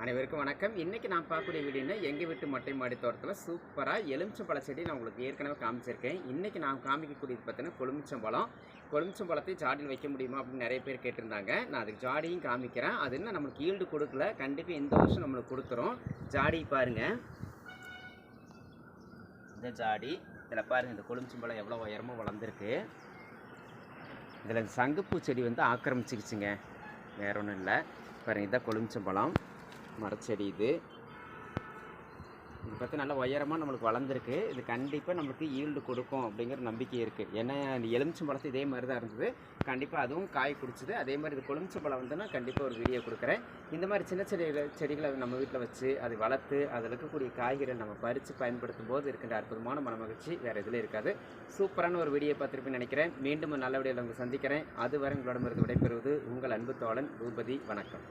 அனைவருக்கும் வணக்கம். இன்றைக்கி நான் பார்க்கக்கூடிய வீடியோனா எங்கள் வீட்டு மொட்டை மாடி தோட்டத்தில் சூப்பராக எலுமிச்சம்பழ செடி நான் உங்களுக்கு ஏற்கனவே காமிச்சிருக்கேன். இன்றைக்கி நான் காமிக்கக்கூடியது பார்த்தீங்கன்னா கொழுமிச்சம்பழத்தை ஜாடியில் வைக்க முடியுமா அப்படின்னு நிறைய பேர் கேட்டிருந்தாங்க. நான் அதுக்கு ஜாடியும் காமிக்கிறேன். அது இன்னும் நம்மளுக்கு ஈல்டு கொடுக்கல, கண்டிப்பாக இந்த வருஷம் நம்மளுக்கு கொடுத்துரும். ஜாடி பாருங்கள், இந்த ஜாடி இதில் பாருங்கள், இந்த கொழுமிச்சம்பழம் எவ்வளோ உயரமாக வளர்ந்துருக்கு. இதில் சங்குப்பூ செடி வந்து ஆக்கிரமிச்சிக்கிச்சுங்க, வேற ஒன்றும் இல்லை. பாருங்கள், இதான் கொழுமிச்சம்பழம் மரச்செடி. இது பார்த்து நல்லா உயரமாக நம்மளுக்கு வளர்ந்துருக்கு. இது கண்டிப்பாக நம்மளுக்கு ஈல்டு கொடுக்கும் அப்படிங்கிற நம்பிக்கை இருக்குது. ஏன்னா இந்த எலுமிச்சம்பழத்து இதே மாதிரி தான் இருந்தது, கண்டிப்பாக அதுவும் காய் குடிச்சிது. அதே மாதிரி இது கொழுமிச்சம்பழம் வந்துன்னா கண்டிப்பாக ஒரு வீடியோ கொடுக்குறேன். இந்த மாதிரி சின்ன செடிகளை நம்ம வீட்டில் வச்சு அதை வளர்த்து அதில் இருக்கக்கூடிய காய்கறிகளை நம்ம பறித்து பயன்படுத்தும் போது இருக்கின்ற அற்புதமான மனமகிழ்ச்சி வேறு எதுவும் இருக்காது. சூப்பரான ஒரு வீடியோ பார்த்துருப்பேன்னு நினைக்கிறேன். மீண்டும் நல்ல வீடியோவில் உங்களை சந்திக்கிறேன். அதுவரை உங்களிடமிருந்து விடைபெறுவது உங்கள் அன்பு தோழன் பூபதி. வணக்கம்.